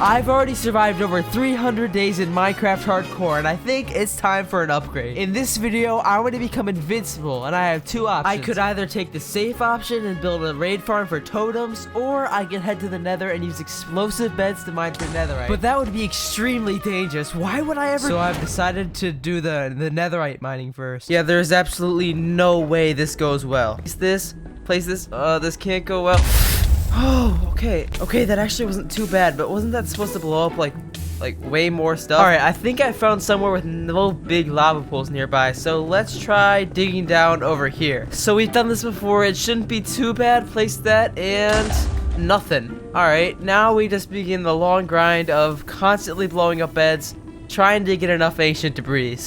I've already survived over 300 days in Minecraft Hardcore, and I think it's time for an upgrade. In this video, I want to become invincible, and I have two options. I could either take the safe option and build a raid farm for totems, or I can head to the nether and use explosive beds to mine for netherite. But that would be extremely dangerous. Why would I ever? So I've decided to do the netherite mining first. Yeah, there's absolutely no way this goes well. Place this. This can't go well. Oh, okay, that actually wasn't too bad, but wasn't that supposed to blow up like way more stuff? Alright, I think I found somewhere with no big lava pools nearby, so let's try digging down over here. So we've done this before, it shouldn't be too bad. Place that, and nothing. Alright, now we just begin the long grind of constantly blowing up beds, trying to get enough ancient debris.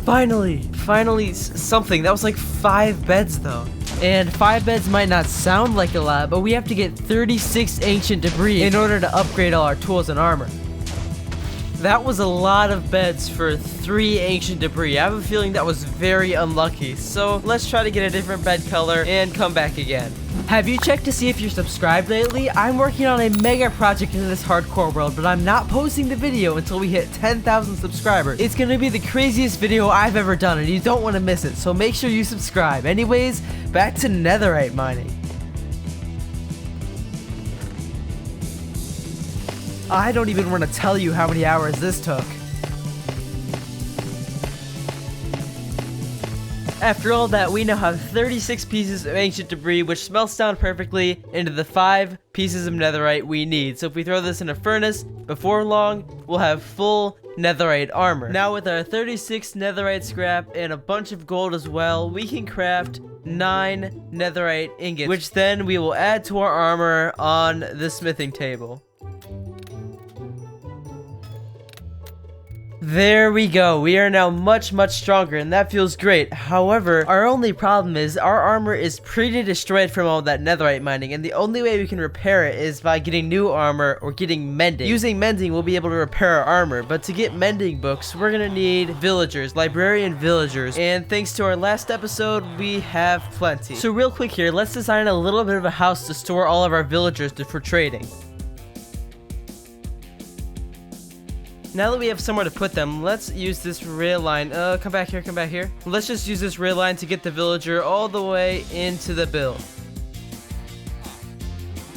Finally something. That was like 5 beds though. And 5 beds might not sound like a lot, but we have to get 36 ancient debris in order to upgrade all our tools and armor. That was a lot of beds for 3 ancient debris. I have a feeling that was very unlucky. So let's try to get a different bed color and come back again. Have you checked to see if you're subscribed lately? I'm working on a mega project in this hardcore world, but I'm not posting the video until we hit 10,000 subscribers. It's gonna be the craziest video I've ever done, and you don't want to miss it, so make sure you subscribe. Anyways, back to netherite mining. I don't even want to tell you how many hours this took. After all that, we now have 36 pieces of ancient debris, which smelts down perfectly into the 5 pieces of netherite we need. So if we throw this in a furnace, before long, we'll have full netherite armor. Now with our 36 netherite scrap and a bunch of gold as well, we can craft 9 netherite ingots, which then we will add to our armor on the smithing table. There we go. We are now much stronger, and that feels great. However, our only problem is our armor is pretty destroyed from all that netherite mining, and the only way we can repair it is by getting new armor or getting mending. Using mending, we'll be able to repair our armor, but to get mending books, we're gonna need villagers, librarian villagers, and thanks to our last episode, we have plenty. So real quick here, let's design a little bit of a house to store all of our villagers for trading. Now that we have somewhere to put them, let's use this rail line. Come back here. Let's just use this rail line to get the villager all the way into the build.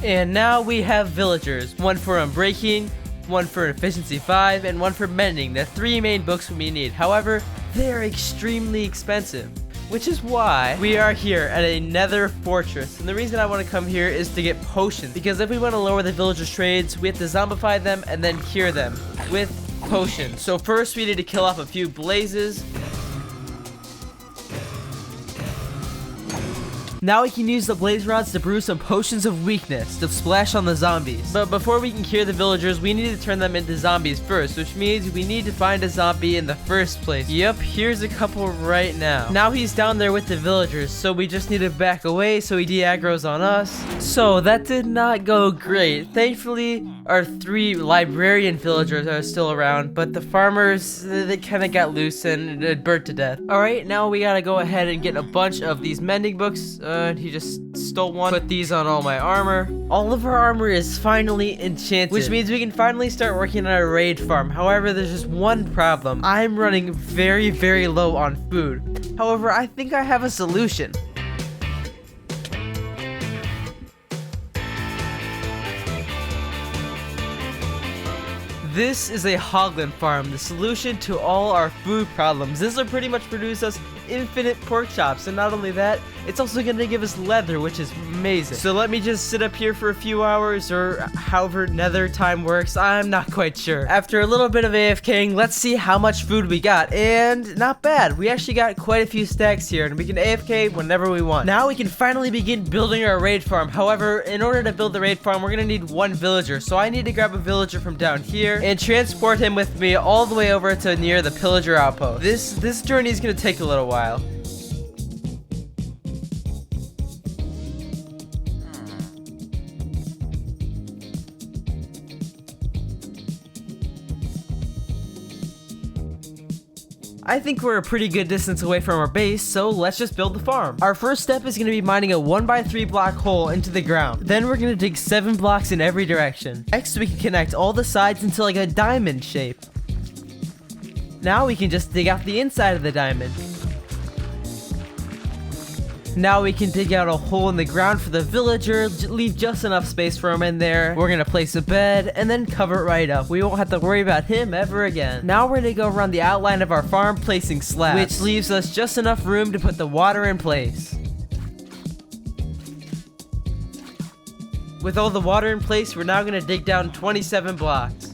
And now we have villagers. One for unbreaking, one for efficiency 5, and one for mending. The 3 main books we need. However, they're extremely expensive, which is why we are here at a nether fortress. And the reason I want to come here is to get potions, because if we want to lower the villagers' trades, we have to zombify them and then cure them with potions. So first we need to kill off a few blazes. Now we can use the blaze rods to brew some potions of weakness to splash on the zombies. But before we can cure the villagers, we need to turn them into zombies first, which means we need to find a zombie in the first place. Yep, here's a couple right now. Now he's down there with the villagers, so we just need to back away so he de-aggroes on us. So that did not go great. Thankfully, our 3 librarian villagers are still around, but the farmers, they kind of got loose and burnt to death. Alright, now we gotta go ahead and get a bunch of these mending books. He just stole one. Put these on all my armor. All of our armor is finally enchanted, which means we can finally start working on our raid farm. However, there's just one problem. I'm running very low on food. However, I think I have a solution. This is a hoglin farm, the solution to all our food problems. This will pretty much produce us infinite pork chops, and not only that, it's also going to give us leather, which is amazing. So let me just sit up here for a few hours, or however nether time works, I'm not quite sure. After a little bit of AFKing, let's see how much food we got, and not bad. We actually got quite a few stacks here, and we can AFK whenever we want. Now we can finally begin building our raid farm. However, in order to build the raid farm, we're going to need 1 villager, so I need to grab a villager from down here and transport him with me all the way over to near the pillager outpost. This journey is going to take a little while. I think we're a pretty good distance away from our base, so let's just build the farm. Our first step is going to be mining a 1x3 block hole into the ground. Then we're going to dig 7 blocks in every direction. Next, we can connect all the sides into like a diamond shape. Now we can just dig out the inside of the diamond. Now we can dig out a hole in the ground for the villager, leave just enough space for him in there. We're gonna place a bed and then cover it right up. We won't have to worry about him ever again. Now we're gonna go around the outline of our farm placing slabs, which leaves us just enough room to put the water in place. With all the water in place, we're now gonna dig down 27 blocks.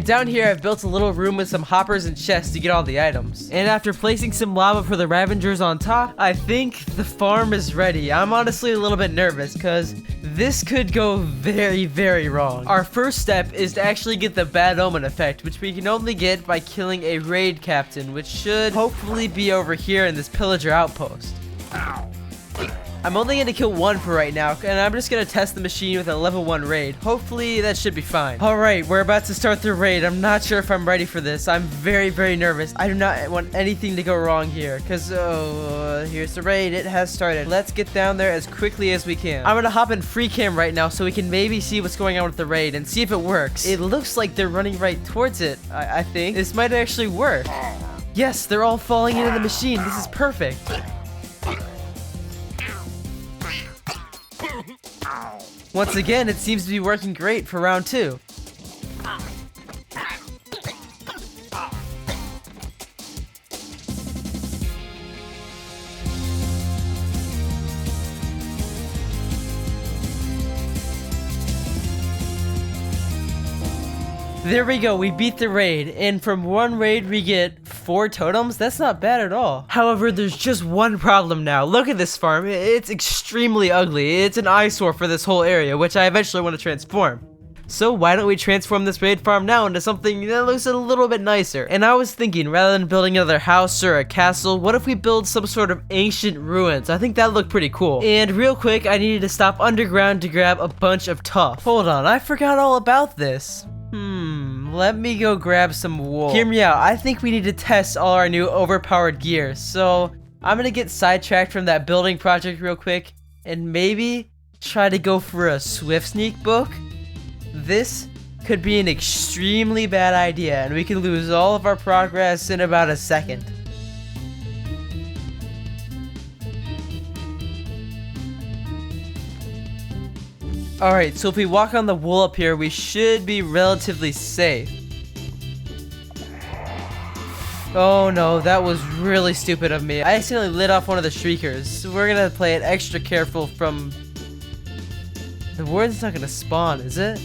Down here, I've built a little room with some hoppers and chests to get all the items. And after placing some lava for the Ravengers on top, I think the farm is ready. I'm honestly a little bit nervous because this could go very, very wrong. Our first step is to actually get the bad omen effect, which we can only get by killing a raid captain, which should hopefully be over here in this pillager outpost. Ow. I'm only going to kill one for right now, and I'm just going to test the machine with a level 1 raid. Hopefully that should be fine. Alright, we're about to start the raid. I'm not sure if I'm ready for this. I'm very, very nervous. I do not want anything to go wrong here, because, here's the raid. It has started. Let's get down there as quickly as we can. I'm going to hop in free cam right now so we can maybe see what's going on with the raid and see if it works. It looks like they're running right towards it, I think. This might actually work. Yes, they're all falling into the machine. This is perfect. Once again, it seems to be working great for round 2. There we go, we beat the raid, and from one raid we get 4 totems. That's not bad at all. However, there's just one problem now. Look at this farm. It's extremely ugly. It's an eyesore for this whole area, which I eventually want to transform. So why don't we transform this raid farm now into something that looks a little bit nicer? And I was thinking, rather than building another house or a castle, what if we build some sort of ancient ruins? I think that looked pretty cool. And real quick, I needed to stop underground to grab a bunch of tuff. Hold on, I forgot all about this. Let me go grab some wool. Hear me out, I think we need to test all our new overpowered gear. So I'm gonna get sidetracked from that building project real quick and maybe try to go for a Swift Sneak book. This could be an extremely bad idea and we can lose all of our progress in about a second. Alright, so if we walk on the wool up here, we should be relatively safe. Oh no, that was really stupid of me. I accidentally lit off one of the shriekers, so we're gonna play it extra careful from... The warden's not gonna spawn, is it?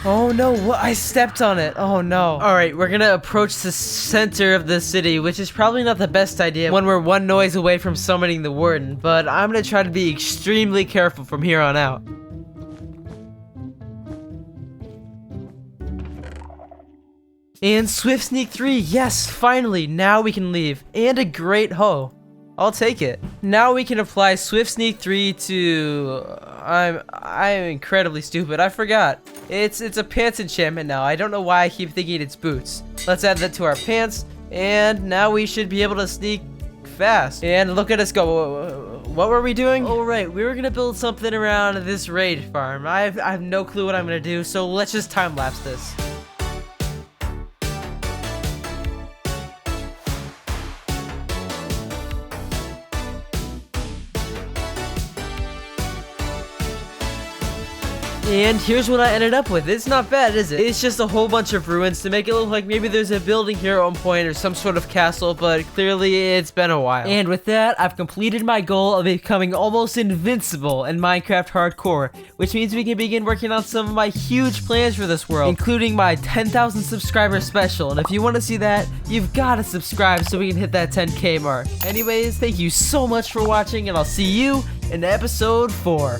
Oh no, what? I stepped on it. Oh no. Alright, we're gonna approach the center of the city, which is probably not the best idea when we're one noise away from summoning the warden, but I'm gonna try to be extremely careful from here on out. And Swift Sneak 3, yes, finally, now we can leave. And a great hoe. I'll take it. Now we can apply Swift Sneak 3 to... I'm incredibly stupid. I forgot. It's a pants enchantment now. I don't know why I keep thinking it's boots. Let's add that to our pants, and now we should be able to sneak fast. And look at us go. What were we doing? Oh right, we were gonna build something around this raid farm. I have no clue what I'm gonna do, so let's just time lapse this. And here's what I ended up with. It's not bad, is it? It's just a whole bunch of ruins to make it look like maybe there's a building here at one point or some sort of castle, but clearly it's been a while. And with that, I've completed my goal of becoming almost invincible in Minecraft Hardcore, which means we can begin working on some of my huge plans for this world, including my 10,000 subscriber special. And if you want to see that, you've got to subscribe so we can hit that 10K mark. Anyways, thank you so much for watching, and I'll see you in episode 4.